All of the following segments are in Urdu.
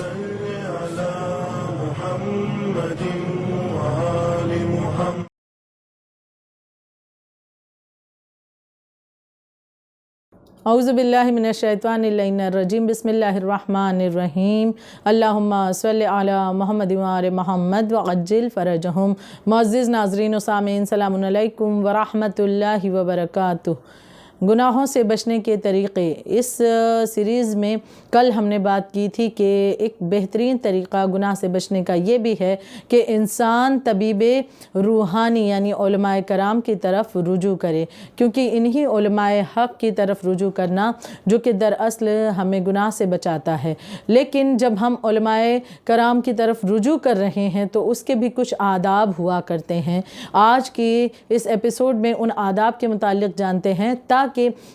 صل على محمد وآل محمد. اعوذ باللہ من الشیطان الرجیم. بسم اللہ الرحمن الرحیم. اللہم صلی علی محمد وآل محمد وعجل فرجہم. معزز ناظرین و سامعین، السلام علیکم ورحمۃ اللہ وبرکاتہ. گناہوں سے بچنے کے طریقے. اس سیریز میں کل ہم نے بات کی تھی کہ ایک بہترین طریقہ گناہ سے بچنے کا یہ بھی ہے کہ انسان طبیب روحانی یعنی علماء کرام کی طرف رجوع کرے، کیونکہ انہی علماء حق کی طرف رجوع کرنا جو کہ دراصل ہمیں گناہ سے بچاتا ہے. لیکن جب ہم علماء کرام کی طرف رجوع کر رہے ہیں تو اس کے بھی کچھ آداب ہوا کرتے ہیں. آج کی اس ایپیسوڈ میں ان آداب کے متعلق جانتے ہیں تاکہ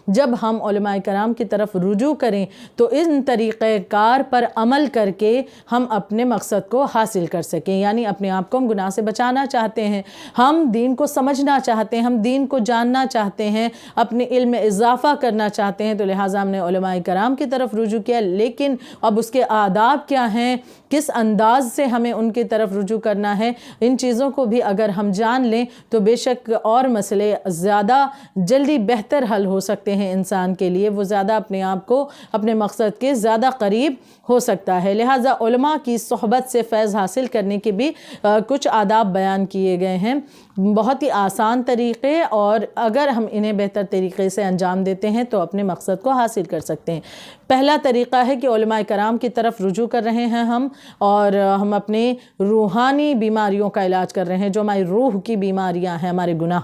جب ہم علماء کرام کی طرف رجوع کریں تو ان طریقہ کار پر عمل کر کے ہم اپنے مقصد کو حاصل کر سکیں. یعنی اپنے آپ کو ہم گناہ سے بچانا چاہتے ہیں، ہم دین کو سمجھنا چاہتے ہیں، ہم دین کو جاننا چاہتے ہیں، اپنے علم میں اضافہ کرنا چاہتے ہیں، تو لہٰذا ہم نے علماء کرام کی طرف رجوع کیا. لیکن اب اس کے آداب کیا ہیں، کس انداز سے ہمیں ان کی طرف رجوع کرنا ہے، ان چیزوں کو بھی اگر ہم جان لیں تو بے شک اور مسئلے زیادہ جلدی بہتر حل ہو سکتے ہیں. انسان کے لیے وہ زیادہ اپنے آپ کو اپنے مقصد کے زیادہ قریب ہو سکتا ہے. لہٰذا علماء کی صحبت سے فیض حاصل کرنے کے بھی کچھ آداب بیان کیے گئے ہیں. بہت ہی آسان طریقے، اور اگر ہم انہیں بہتر طریقے سے انجام دیتے ہیں تو اپنے مقصد کو حاصل کر سکتے ہیں. پہلا طریقہ ہے کہ علماء کرام کی طرف رجوع کر رہے ہیں ہم، اور ہم اپنے روحانی بیماریوں کا علاج کر رہے ہیں، جو ہماری روح کی بیماریاں ہیں، ہمارے گناہ،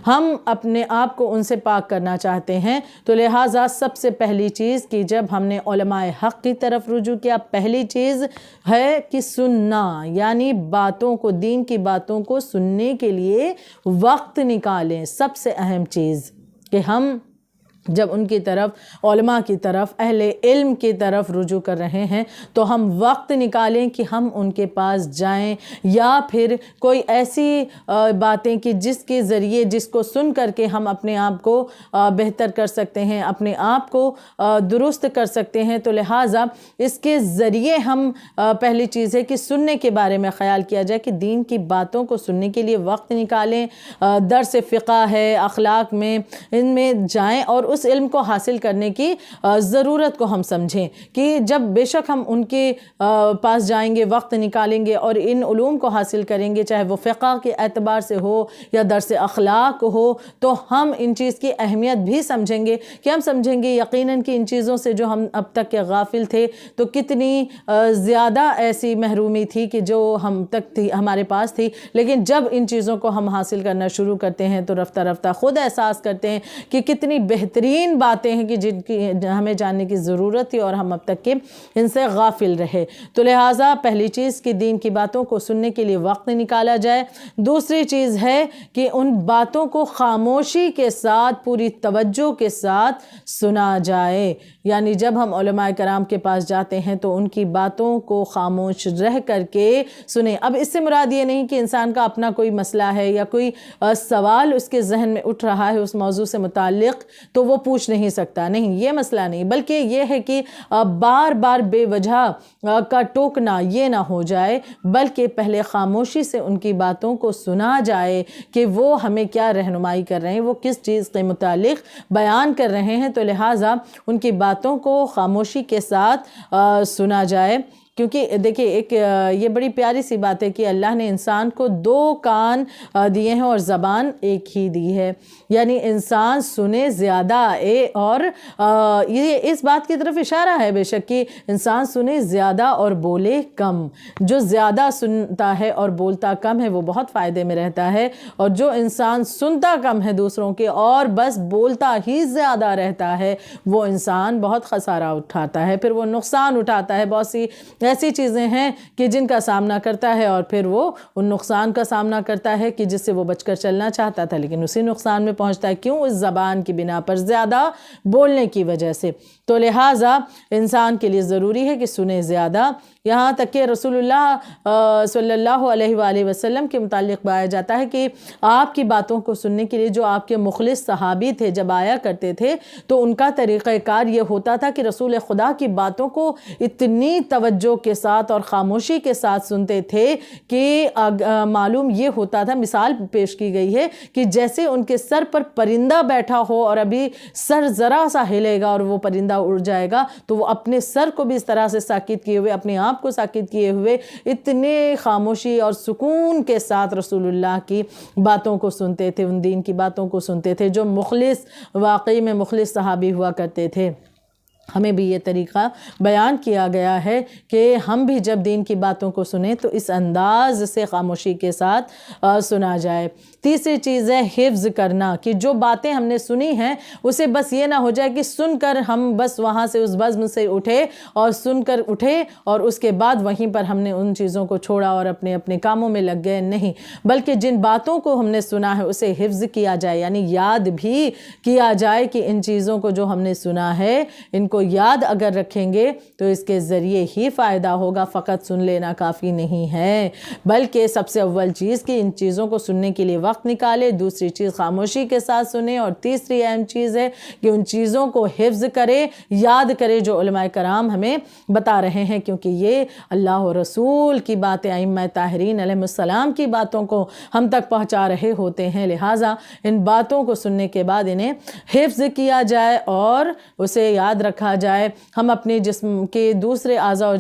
ہم اپنے آپ کو ان سے پاک کرنا چاہتے ہیں. تو لہٰذا سب سے پہلی چیز کہ جب ہم نے علماء حق کی طرف رجوع کیا، پہلی چیز ہے کہ سننا، یعنی باتوں کو، دین کی باتوں کو سننے کے لیے وقت نکالیں. سب سے اہم چیز کہ ہم جب ان کی طرف، علماء کی طرف، اہل علم کی طرف رجوع کر رہے ہیں تو ہم وقت نکالیں کہ ہم ان کے پاس جائیں، یا پھر کوئی ایسی باتیں کہ جس کے ذریعے، جس کو سن کر کے ہم اپنے آپ کو بہتر کر سکتے ہیں، اپنے آپ کو درست کر سکتے ہیں. تو لہٰذا اس کے ذریعے ہم پہلی چیز ہے کہ سننے کے بارے میں خیال کیا جائے کہ دین کی باتوں کو سننے کے لیے وقت نکالیں. درس فقہ ہے، اخلاق میں، ان میں جائیں اور اس علم کو حاصل کرنے کی ضرورت کو ہم سمجھیں کہ جب بے شک ہم ان کے پاس جائیں گے، وقت نکالیں گے اور ان علوم کو حاصل کریں گے، چاہے وہ فقہ کے اعتبار سے ہو یا درس اخلاق ہو، تو ہم ان چیز کی اہمیت بھی سمجھیں گے کہ ہم سمجھیں گے یقیناً کہ ان چیزوں سے جو ہم اب تک کے غافل تھے تو کتنی زیادہ ایسی محرومی تھی کہ جو ہم تک تھی، ہمارے پاس تھی. لیکن جب ان چیزوں کو ہم حاصل کرنا شروع کرتے ہیں تو رفتہ رفتہ خود احساس کرتے ہیں کہ کتنی بہترین باتیں ہیں کہ جن کی ہمیں جاننے کی ضرورت تھی اور ہم اب تک کے ان سے غافل رہے. تو لہٰذا پہلی چیز کہ دین کی باتوں کو سننے کے لیے وقت نکالا جائے. دوسری چیز ہے کہ ان باتوں کو خاموشی کے ساتھ، پوری توجہ کے ساتھ سنا جائے. یعنی جب ہم علماء کرام کے پاس جاتے ہیں تو ان کی باتوں کو خاموش رہ کر کے سنیں. اب اس سے مراد یہ نہیں کہ انسان کا اپنا کوئی مسئلہ ہے یا کوئی سوال اس کے ذہن میں اٹھ رہا ہے اس موضوع سے متعلق تو وہ پوچھ نہیں سکتا، نہیں، یہ مسئلہ نہیں، بلکہ یہ ہے کہ بار بار بے وجہ کا ٹوکنا یہ نہ ہو جائے، بلکہ پہلے خاموشی سے ان کی باتوں کو سنا جائے کہ وہ ہمیں کیا رہنمائی کر رہے ہیں، وہ کس چیز کے متعلق بیان کر رہے ہیں. تو لہٰذا ان کی باتوں کو خاموشی کے ساتھ سنا جائے. کیونکہ دیکھیں ایک یہ بڑی پیاری سی بات ہے کہ اللہ نے انسان کو 2 کان دیے ہیں اور زبان ایک ہی دی ہے. یعنی انسان سنے زیادہ، اور یہ اس بات کی طرف اشارہ ہے بے شک کہ انسان سنے زیادہ اور بولے کم. جو زیادہ سنتا ہے اور بولتا کم ہے وہ بہت فائدے میں رہتا ہے، اور جو انسان سنتا کم ہے دوسروں کے اور بس بولتا ہی زیادہ رہتا ہے وہ انسان بہت خسارہ اٹھاتا ہے، پھر وہ نقصان اٹھاتا ہے. بہت سی ایسی چیزیں ہیں کہ جن کا سامنا کرتا ہے اور پھر وہ ان نقصان کا سامنا کرتا ہے کہ جس سے وہ بچ کر چلنا چاہتا تھا لیکن اسی نقصان میں پہنچتا ہے. کیوں؟ اس زبان کی بنا پر، زیادہ بولنے کی وجہ سے. تو لہٰذا انسان کے لیے ضروری ہے کہ سنے زیادہ یہاں تک کہ رسولullah صلی اللہ علیہ وسلم کے متعلق پایا جاتا ہے کہ آپ کی باتوں کو سننے کے لیے جو آپ کے مخلص صحابی تھے جب آیا کرتے تھے تو ان کا طریقہ کار یہ ہوتا تھا کہ رسول خدا کی باتوں کو اتنی توجہ کے ساتھ اور خاموشی کے ساتھ سنتے تھے کہ معلوم یہ ہوتا تھا، مثال پیش کی گئی ہے کہ جیسے ان کے سر پر پرندہ بیٹھا ہو اور ابھی سر ذرا سا ہلے گا اور وہ پرندہ اڑ جائے گا تو وہ اپنے سر کو بھی اس طرح سے ساکت کیے ہوئے، اپنے آپ کو ساکت کیے ہوئے اتنے خاموشی اور سکون کے ساتھ رسول اللہ کی باتوں کو سنتے تھے، ان دین کی باتوں کو سنتے تھے جو مخلص، واقعی میں مخلص صحابی ہوا کرتے تھے۔ ہمیں بھی یہ طریقہ بیان کیا گیا ہے کہ ہم بھی جب دین کی باتوں کو سنیں تو اس انداز سے خاموشی کے ساتھ سنا جائے۔ تیسری چیز ہے حفظ کرنا، کہ جو باتیں ہم نے سنی ہیں اسے بس یہ نہ ہو جائے کہ سن کر ہم بس وہاں سے اس بزم سے اٹھے اور سن کر اٹھے اور اس کے بعد وہیں پر ہم نے ان چیزوں کو چھوڑا اور اپنے اپنے کاموں میں لگ گئے، نہیں، بلکہ جن باتوں کو ہم نے سنا ہے اسے حفظ کیا جائے، یعنی یاد بھی کیا جائے کہ ان چیزوں کو جو ہم نے سنا ہے ان کو یاد اگر رکھیں گے تو اس کے ذریعے ہی فائدہ ہوگا، فقط سن لینا کافی نہیں ہے، بلکہ سب سے اول چیز کہ ان چیزوں کو سننے کے لیے وقت نکالے، دوسری چیز خاموشی کے ساتھ سنیں، اور تیسری اہم چیز ہے کہ ان چیزوں کو حفظ کرے، یاد کرے جو علماء کرام ہمیں بتا رہے ہیں، کیونکہ یہ اللہ و رسول کی باتیں، ائمہ طاہرین علیہ السلام کی باتوں کو ہم تک پہنچا رہے ہوتے ہیں، لہٰذا ان باتوں کو سننے کے بعد انہیں حفظ کیا جائے اور اسے یاد رکھا جائے۔ ہم اپنے جسم کے دوسرے اعضاء و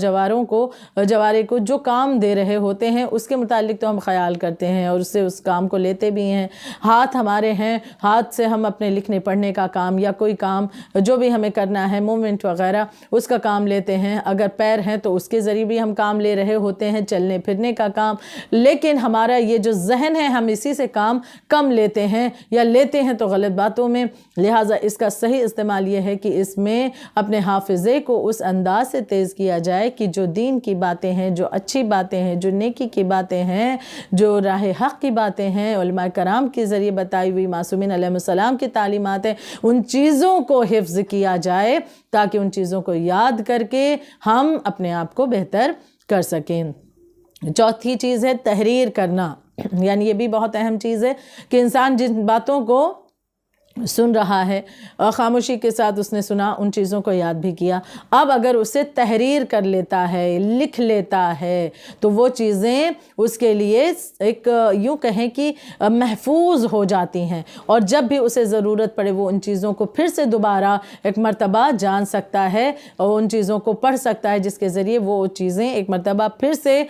جوارے کو جو کام دے رہے ہوتے ہیں اس کے متعلق تو ہم خیال کرتے ہیں اور اس سے اس کام کو لیتے بھی ہیں، ہاتھ ہمارے ہیں، ہاتھ سے ہم اپنے لکھنے پڑھنے کا کام یا کوئی کام جو بھی ہمیں کرنا ہے، مومنٹ وغیرہ، اس کا کام لیتے ہیں، اگر پیر ہیں تو اس کے ذریعے بھی ہم کام لے رہے ہوتے ہیں، چلنے پھرنے کا کام، لیکن ہمارا یہ جو ذہن ہے ہم اسی سے کام کم لیتے ہیں یا لیتے ہیں تو غلط باتوں میں، لہٰذا اس کا صحیح استعمال یہ ہے کہ اس میں اپنے حافظے کو اس انداز سے تیز کیا جائے کہ جو دین کی باتیں ہیں، جو اچھی باتیں ہیں، جو نیکی کی باتیں ہیں، جو راہ حق کی باتیں ہیں، علماء کرام کے ذریعے بتائی ہوئی معصومین علیہ السلام کی تعلیمات ہیں، ان چیزوں کو حفظ کیا جائے تاکہ ان چیزوں کو یاد کر کے ہم اپنے آپ کو بہتر کر سکیں۔ چوتھی چیز ہے تحریر کرنا، یعنی یہ بھی بہت اہم چیز ہے کہ انسان جن باتوں کو سن رہا ہے اور خاموشی کے ساتھ اس نے سنا، ان چیزوں کو یاد بھی کیا، اب اگر اسے تحریر کر لیتا ہے، لکھ لیتا ہے تو وہ چیزیں اس کے لیے ایک یوں کہیں کہ محفوظ ہو جاتی ہیں، اور جب بھی اسے ضرورت پڑے وہ ان چیزوں کو پھر سے دوبارہ ایک مرتبہ جان سکتا ہے اور ان چیزوں کو پڑھ سکتا ہے، جس کے ذریعے وہ چیزیں ایک مرتبہ پھر سے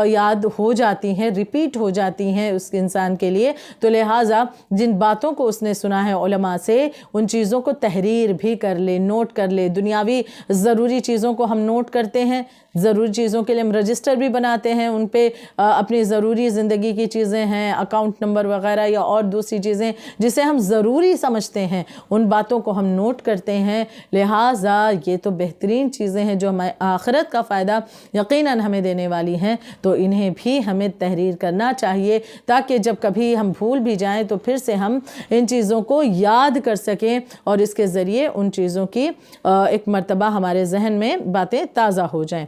یاد ہو جاتی ہیں، ریپیٹ ہو جاتی ہیں اس انسان کے لیے۔ تو لہٰذا جن باتوں کو اس نے سنا ہے علماء سے، ان چیزوں کو تحریر بھی کر لے، نوٹ کر لے۔ دنیاوی ضروری چیزوں کو ہم نوٹ کرتے ہیں، ضروری چیزوں کے لیے ہم رجسٹر بھی بناتے ہیں، ان پہ اپنی ضروری زندگی کی چیزیں ہیں، اکاؤنٹ نمبر وغیرہ یا اور دوسری چیزیں جسے ہم ضروری سمجھتے ہیں، ان باتوں کو ہم نوٹ کرتے ہیں۔ لہٰذا یہ تو بہترین چیزیں ہیں جو ہمیں آخرت کا فائدہ یقیناً ہمیں دینے والی ہیں، تو انہیں بھی ہمیں تحریر کرنا چاہیے تاکہ جب کبھی ہم بھول بھی جائیں تو پھر سے ہم ان چیزوں کو یاد کر سکیں اور اس کے ذریعے ان چیزوں کی ایک مرتبہ ہمارے ذہن میں باتیں تازہ ہو جائیں۔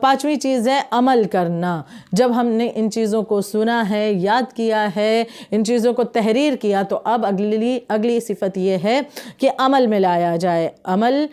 پانچویں چیز ہے عمل کرنا۔ جب ہم نے ان چیزوں کو سنا ہے، یاد کیا ہے، ان چیزوں کو تحریر کیا، تو اب اگلی صفت یہ ہے کہ عمل میں لایا جائے۔ عمل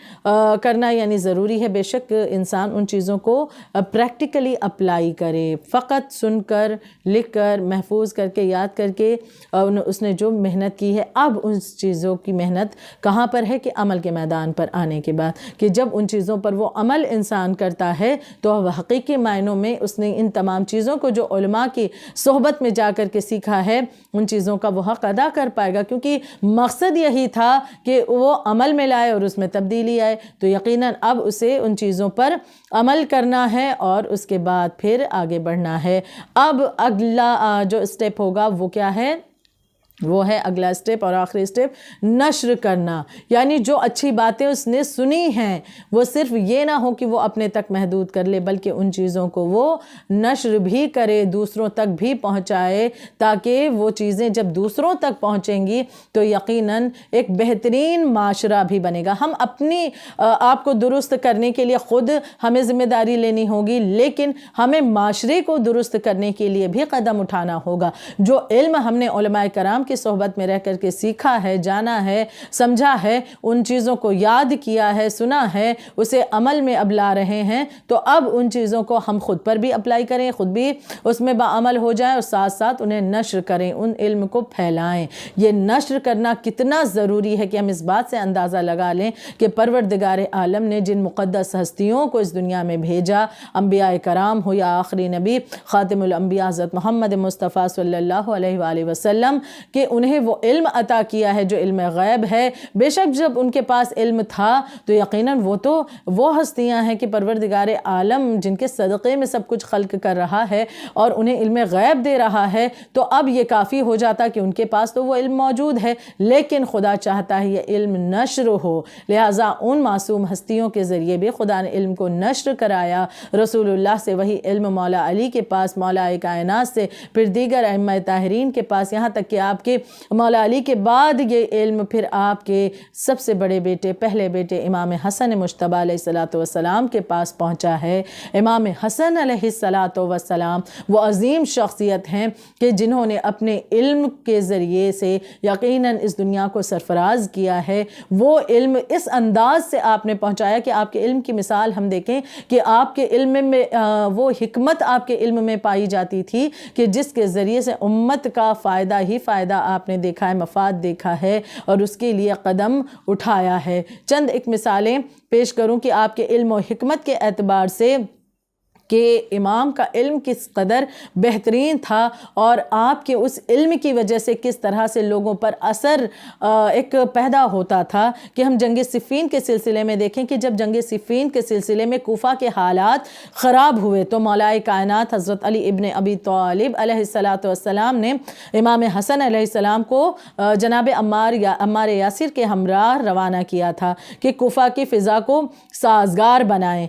کرنا یعنی ضروری ہے بے شک انسان ان چیزوں کو پریکٹیکلی اپلائی کرے، فقط سن کر، لکھ کر، محفوظ کر کے، یاد کر کے اس نے جو محنت کی ہے، اب ان چیزوں کی محنت کہاں پر ہے کہ عمل کے میدان پر آنے کے بعد، کہ جب ان چیزوں پر وہ عمل انسان کرتا ہے تو حقیقی معنوں میں اس نے ان تمام چیزوں کو جو علماء کی صحبت میں جا کر کے سیکھا ہے، ان چیزوں کا وہ حق ادا کر پائے گا، کیونکہ مقصد یہی تھا کہ وہ عمل میں لائے اور اس میں تبدیلی آئے۔ تو یقیناً اب اسے ان چیزوں پر عمل کرنا ہے اور اس کے بعد پھر آگے بڑھنا ہے۔ اب اگلا جو اسٹیپ ہوگا وہ کیا ہے وہ ہے اگلا اسٹیپ اور آخری اسٹیپ نشر کرنا، یعنی جو اچھی باتیں اس نے سنی ہیں وہ صرف یہ نہ ہو کہ وہ اپنے تک محدود کر لے، بلکہ ان چیزوں کو وہ نشر بھی کرے، دوسروں تک بھی پہنچائے، تاکہ وہ چیزیں جب دوسروں تک پہنچیں گی تو یقیناً ایک بہترین معاشرہ بھی بنے گا۔ ہم اپنی آپ کو درست کرنے کے لیے خود ہمیں ذمہ داری لینی ہوگی، لیکن ہمیں معاشرے کو درست کرنے کے لیے بھی قدم اٹھانا ہوگا۔ جو علم ہم نے علماء کرام کی صحبت میں رہ کر کے سیکھا ہے، جانا ہے، سمجھا ہے، ان چیزوں کو یاد کیا ہے، سنا ہے، اسے عمل میں اب لا رہے ہیں، تو اب ان چیزوں کو ہم خود پر بھی اپلائی کریں، خود بھی اس میں بعمل ہو جائیں، اور ساتھ ساتھ انہیں نشر کریں، ان علم کو پھیلائیں۔ یہ نشر کرنا کتنا ضروری ہے کہ ہم اس بات سے اندازہ لگا لیں کہ پروردگار عالم نے جن مقدس ہستیوں کو اس دنیا میں بھیجا، انبیاء کرام ہو یا آخری نبی خاتم الانبیاء حضرت محمد مصطفیٰ صلی اللہ علیہ وآلہ وسلم، کہ انہیں وہ علم عطا کیا ہے جو علم غیب ہے۔ بے شک جب ان کے پاس علم تھا تو یقیناً وہ ہستیاں ہیں کہ پروردگار عالم جن کے صدقے میں سب کچھ خلق کر رہا ہے اور انہیں علم غیب دے رہا ہے، تو اب یہ کافی ہو جاتا کہ ان کے پاس تو وہ علم موجود ہے، لیکن خدا چاہتا ہے یہ علم نشر ہو، لہٰذا ان معصوم ہستیوں کے ذریعے بھی خدا نے علم کو نشر کرایا۔ رسول اللہ سے وہی علم مولا علی کے پاس، مولا کائنات سے، پھر دیگر ائمہ طاہرین کے پاس، یہاں تک کہ آپ کے مولا علی کے بعد یہ علم پھر آپ کے سب سے بڑے بیٹے، پہلے بیٹے امام حسن مجتبیٰ علیہ السلام کے پاس پہنچا ہے۔ امام حسن علیہ السلام وہ عظیم شخصیت ہیں کہ جنہوں نے اپنے علم کے ذریعے سے یقیناً اس دنیا کو سرفراز کیا ہے۔ وہ علم اس انداز سے آپ نے پہنچایا کہ آپ کے علم کی مثال ہم دیکھیں کہ آپ کے علم میں وہ حکمت آپ کے علم میں پائی جاتی تھی کہ جس کے ذریعے سے امت کا فائدہ ہی فائدہ آپ نے دیکھا ہے، مفاد دیکھا ہے اور اس کے لیے قدم اٹھایا ہے۔ چند ایک مثالیں پیش کروں کہ آپ کے علم و حکمت کے اعتبار سے کہ امام کا علم کس قدر بہترین تھا اور آپ کے اس علم کی وجہ سے کس طرح سے لوگوں پر اثر ایک پیدا ہوتا تھا، کہ ہم جنگ صفین کے سلسلے میں دیکھیں کہ جب جنگ صفین کے سلسلے میں کوفہ کے حالات خراب ہوئے تو مولا کائنات حضرت علی ابن ابی طالب علیہ السلام نے امام حسن علیہ السلام کو جناب عمار یاسر کے ہمراہ روانہ کیا تھا کہ کوفہ کی فضا کو سازگار بنائیں۔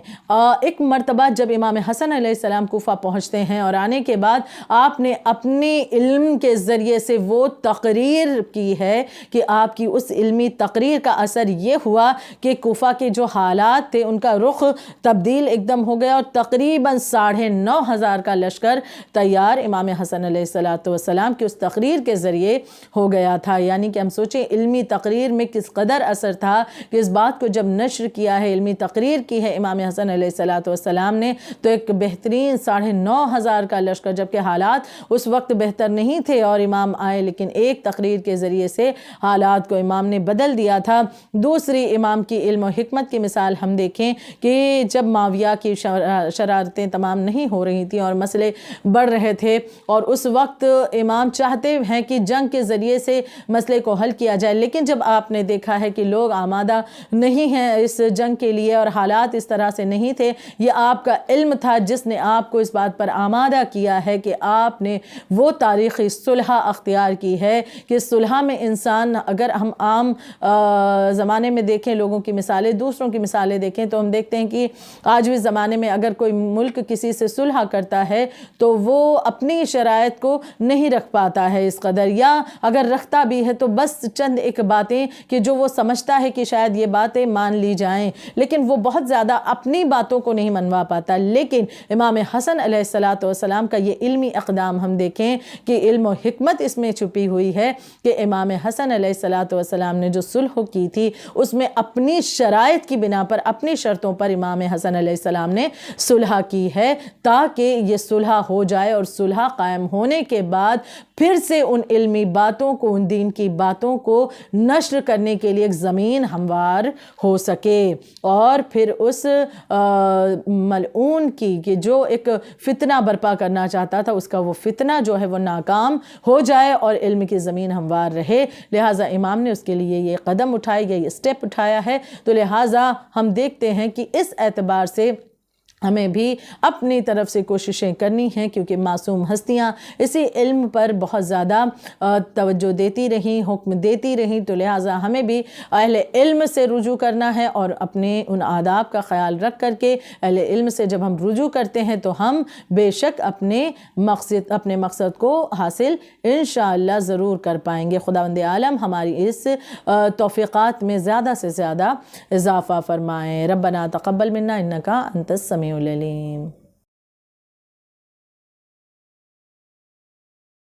ایک مرتبہ جب امام حسن علیہ السلام کوفہ پہنچتے ہیں اور آنے کے بعد آپ نے اپنے علم کے ذریعے سے وہ تقریر کی ہے کہ آپ کی اس علمی تقریر کا اثر یہ ہوا کہ کوفہ کے جو حالات تھے ان کا رخ تبدیل ایک دم ہو گیا اور تقریباً 9,500 کا لشکر تیار امام حسن علیہ السلام کی اس تقریر کے ذریعے ہو گیا تھا۔ یعنی کہ ہم سوچیں علمی تقریر میں کس قدر اثر تھا کہ اس بات کو جب نشر کیا ہے، علمی تقریر کی ہے امام حسن علیہ السلام نے، تو ایک بہترین 9,500 کا لشکر، جبکہ حالات اس وقت بہتر نہیں تھے اور امام آئے، لیکن ایک تقریر کے ذریعے سے حالات کو امام نے بدل دیا تھا۔ دوسری امام کی علم و حکمت کی مثال ہم دیکھیں کہ جب معاویہ کی شرارتیں تمام نہیں ہو رہی تھیں اور مسئلے بڑھ رہے تھے اور اس وقت امام چاہتے ہیں کہ جنگ کے ذریعے سے مسئلے کو حل کیا جائے، لیکن جب آپ نے دیکھا ہے کہ لوگ آمادہ نہیں ہیں اس جنگ کے لیے اور حالات اس طرح سے نہیں تھے، یہ آپ کا علم تھا جس نے آپ کو اس بات پر آمادہ کیا ہے کہ آپ نے وہ تاریخی صلح اختیار کی ہے کہ صلح میں انسان، اگر ہم عام زمانے میں دیکھیں لوگوں کی مثالیں، دوسروں کی مثالیں دیکھیں تو ہم دیکھتے ہیں کہ آج بھی زمانے میں اگر کوئی ملک کسی سے صلح کرتا ہے تو وہ اپنی شرائط کو نہیں رکھ پاتا ہے اس قدر، یا اگر رکھتا بھی ہے تو بس چند ایک باتیں کہ جو وہ سمجھتا ہے کہ شاید یہ باتیں مان لی جائیں، لیکن وہ بہت زیادہ اپنی باتوں کو نہیں منوا پاتا۔ لیکن امام حسن علیہ السلام کا یہ علمی اقدام ہم دیکھیں کہ علم و حکمت اس میں چھپی ہوئی ہے کہ امام حسن علیہ السلام نے جو صلح کی تھی اس میں اپنی شرائط کی بنا پر، اپنی شرطوں پر امام حسن علیہ السلام نے صلح کی ہے تاکہ یہ صلح ہو جائے، اور صلح قائم ہونے کے بعد پھر سے ان علمی باتوں کو، ان دین کی باتوں کو نشر کرنے کے لیے ایک زمین ہموار ہو سکے، اور پھر اس ملعون کی کہ جو ایک فتنہ برپا کرنا چاہتا تھا اس کا وہ فتنہ جو ہے وہ ناکام ہو جائے اور علم کی زمین ہموار رہے۔ لہٰذا امام نے اس کے لیے یہ قدم اٹھایا، یہ اسٹیپ اٹھایا ہے۔ تو لہٰذا ہم دیکھتے ہیں کہ اس اعتبار سے ہمیں بھی اپنی طرف سے کوششیں کرنی ہیں، کیونکہ معصوم ہستیاں اسی علم پر بہت زیادہ توجہ دیتی رہیں، حکم دیتی رہیں، تو لہٰذا ہمیں بھی اہل علم سے رجوع کرنا ہے، اور اپنے ان آداب کا خیال رکھ کر کے اہل علم سے جب ہم رجوع کرتے ہیں تو ہم بے شک اپنے مقصد کو حاصل انشاءاللہ ضرور کر پائیں گے۔ خداوند عالم ہماری اس توفیقات میں زیادہ سے زیادہ اضافہ فرمائیں۔ ربنا تقبل منا انکا انت السمیع العلیم۔